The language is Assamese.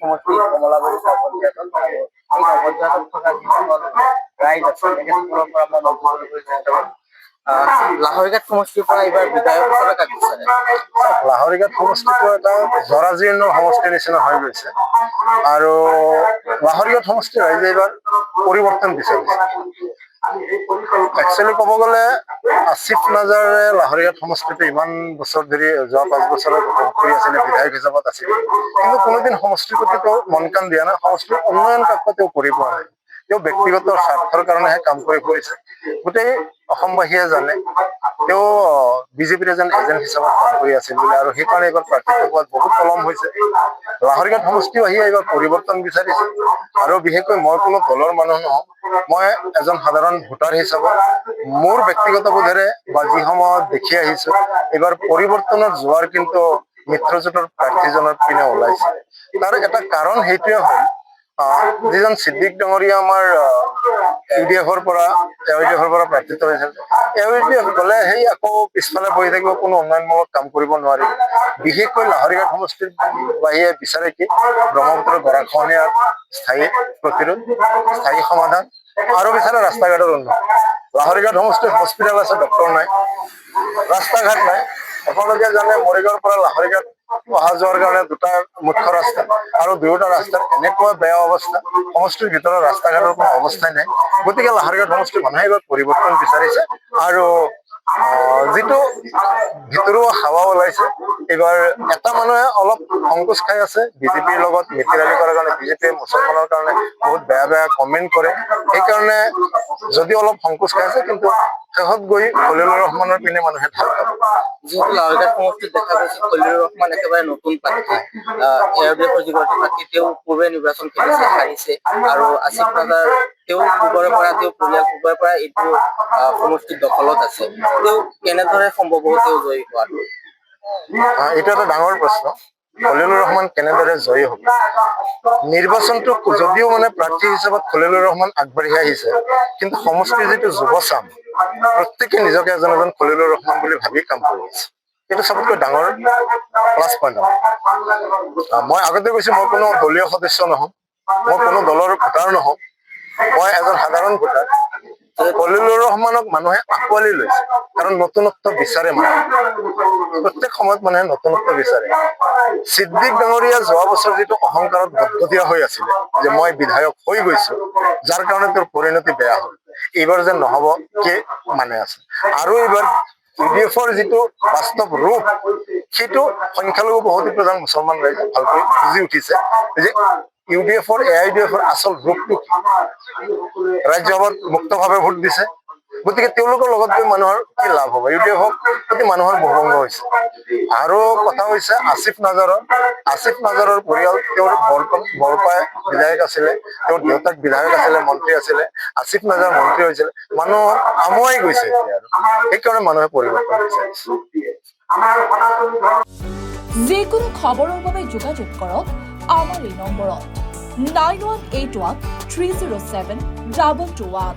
সমষ্টি কমলাবাৰী পঞ্চায়তত এই নৱজাতক থকা যিসকল ৰাইজ আছে তেখেতসকলৰ পৰা মই নতুন চেষ্টা কৰিম। লাহৰীঘাট সমষ্টিৰ পৰা এইবাৰ বিধায়ক হিচাপে কাক বিচাৰে? লাহৰীঘাট সমষ্টিটো এটা জৰাজীৰ্ণ সমষ্টিৰ নিচিনা হৈ গৈছে আৰু লাহৰীঘাট সমষ্টিৰ ৰাইজে এইবাৰ পৰিৱৰ্তন বিচাৰিছে। একচুৱেলি ক'ব গ'লে আসিফ নাজাৰে লাহৰীঘাট সমষ্টিটো ইমান বছৰ ধৰি যোৱা 5 বছৰত কৰি আছিলে, বিধায়ক হিচাপত আছিল, কিন্তু কোনোদিন সমষ্টিৰ প্ৰতি তেওঁ মন কাণ দিয়া নাই, সমষ্টিৰ উন্নয়ন কাৰ্য তেওঁ কৰি পোৱা নাই। তেওঁ ব্যক্তিগত স্বাৰ্থৰ কাৰণেহে কাম কৰি ফুৰিছে। গোটেই অসমবাসীয়ে জানে তেওঁ বিজেপিৰ এজন এজেণ্ট হিচাপত কাম কৰি আছিল বুলি, আৰু সেইকাৰণে এইবাৰ প্ৰাৰ্থিত্ব পোৱাত বহুত পলম হৈছে। লাহৰীঘাট সমষ্টিবাসীয়ে এইবাৰ পৰিৱৰ্তন বিচাৰিছে, আৰু বিশেষকৈ মই কোনো দলৰ মানুহ নহওঁ, মই এজন সাধাৰণ ভোটাৰ হিচাপত মোৰ ব্যক্তিগত বোধেৰে বা যি সময়ত দেখি আহিছো এইবাৰ পৰিৱৰ্তনত যোৱাৰ কিন্তু মিত্ৰজোঁটৰ প্ৰাৰ্থীজনৰ পিনে ওলাইছে। তাৰ এটা কাৰণ সেইটোৱে হ'ল যিজন ছিদ্দিক ডাঙৰীয়া আমাৰ ইউডিএফৰ পৰা প্ৰাৰ্থিত হৈছিল, ইউডিএফ গ'লে সেই আকৌ পিছফালে বহি থাকিব, কোনো উন্নয়নমূলক কাম কৰিব নোৱাৰিব। বিশেষকৈ লাহৰীঘাট সমষ্টিৰ বাহিৰে বিচাৰে কি ব্ৰহ্মপুত্ৰ গৰাখহনীয়াৰ স্থায়ী প্ৰতিৰোধ, স্থায়ী সমাধান, আৰু বিচাৰে ৰাস্তা ঘাটৰ উন্নয়ন। লাহৰীঘাট সমষ্টিৰ হস্পিটেল আছে, ডক্টৰ নাই, ৰাস্তা ঘাট নাই। আপোনালোকে জানে মৰিগাঁৱৰ পৰা লাহৰীঘাট অহা যোৱাৰ কাৰণে দুটা মুখ্য ৰাস্তা, আৰু দুয়োটা ৰাস্তাৰ এনেকুৱা বেয়া অৱস্থা, সমষ্টিৰ ভিতৰত ৰাস্তা ঘাটৰ কোনো অৱস্থাই নাই। গতিকে লাহৰীঘাট সমষ্টিৰ মানুহে এইবাৰ পৰিৱৰ্তন বিচাৰিছে, আৰু যিটো ভিতৰুৱা হাৱা ওলাইছে, এইবাৰ এটা মানুহে অলপ সংকোচ খাই আছে বিজেপিৰ লগত মিতিৰালি কৰাৰ কাৰণে। বিজেপিয়ে মুছলমানৰ কাৰণে বহুত বেয়া বেয়া কমেণ্ট কৰে, সেইকাৰণে যদি অলপ সংকোচ খাই আছে, কিন্তু শেষত গৈ খলিলুৰ ৰহমানৰ পিনে মানুহে ঢাল খাব। যিহেতু লাহৰীঘাট সমষ্টিত দেখা গৈছে খলিলুৰ ৰহমান একেবাৰে নতুন প্ৰাৰ্থী, ইউডিএফৰ যিগৰাকী প্ৰাৰ্থী তেওঁ পূৰ্বে নিৰ্বাচন খেলিছে, হাৰিছে, আৰু আসিফ নাজাৰ তেওঁ পূৰ্বৰে পৰা এইটো সমষ্টিৰ দখলত আছে। তেওঁ কেনেদৰে সম্ভৱ হ'ব তেওঁ জয়ী হোৱাটো? এইটো এটা ডাঙৰ প্ৰশ্ন। খলিলুৰ ৰহমান কেনেদৰে জয়ী হ'ব? নিৰ্বাচনটো যদিও প্ৰাৰ্থী হিচাপত খলিলুৰ ৰহমান আগবাঢ়ি আহিছে, কিন্তু সমষ্টিৰ যিটো যুৱচাম প্ৰত্যেকে নিজকে এজন এজন খলিলুৰ ৰহমান বুলি ভাবি কাম কৰি আছে। এইটো চবতকৈ ডাঙৰ প্লাছ পইণ্ট। মই আগতে কৈছো মই কোনো দলীয় সদস্য নহওঁ, মই কোনো দলৰ ভোটাৰ নহওঁ, মই এজন সাধাৰণ ভোটাৰ। খলিলুৰ ৰহমানক মানুহে আঁকোৱালি লৈছে, কাৰণ নতুনত্ব বিচাৰে মানুহে। প্ৰত্যেক সময়ত মানুহে নতুনত্ব বিচাৰে। ছিদ্দিক ডাঙৰীয়া যোৱা বছৰ যিটো অহংকাৰত বদ্ধতীয়া হৈ আছিলে যে মই বিধায়ক হৈ গৈছো, যাৰ কাৰণে তেওঁৰ পৰিণতি বেয়া হ'ল, এইবাৰ যেন নহব কি আছে। আৰু এইবাৰ ইউডিএফৰ যিটো বাস্তৱ ৰূপ, সেইটো সংখ্যালঘু বহুমতি প্ৰধান মুছলমান ৰাইজে ভালকৈ বুজি উঠিছে যে ইউডিএফৰ এআইডিএফৰ আচল ৰূপটো কি। ৰাজ্যসভাত মুক্তভাৱে ভোট দিছে, গতিকে তেওঁলোকৰ লগত গৈ মানুহৰ কি লাভ হ'ব? ইউডিএফৰ প্ৰতি মানুহৰ বহুভংগ হৈছে। আৰু কথা হৈছে আসিফ নাজাৰৰ পৰিয়াল, তেওঁৰ বৰপাই বিধায়ক আছিলে, তেওঁৰ দেউতাক বিধায়ক আছিলে, মন্ত্ৰী আছিলে, আসিফ নাজাৰ মন্ত্ৰী হৈছিলে। মানুহ আমুৱাই গৈছে এতিয়া, আৰু সেইকাৰণে মানুহে পৰিৱৰ্তন বিচাৰিছে। যিকোনো খবৰৰ বাবে যোগাযোগ কৰক আমাৰ এই নম্বৰত 9181 307 221।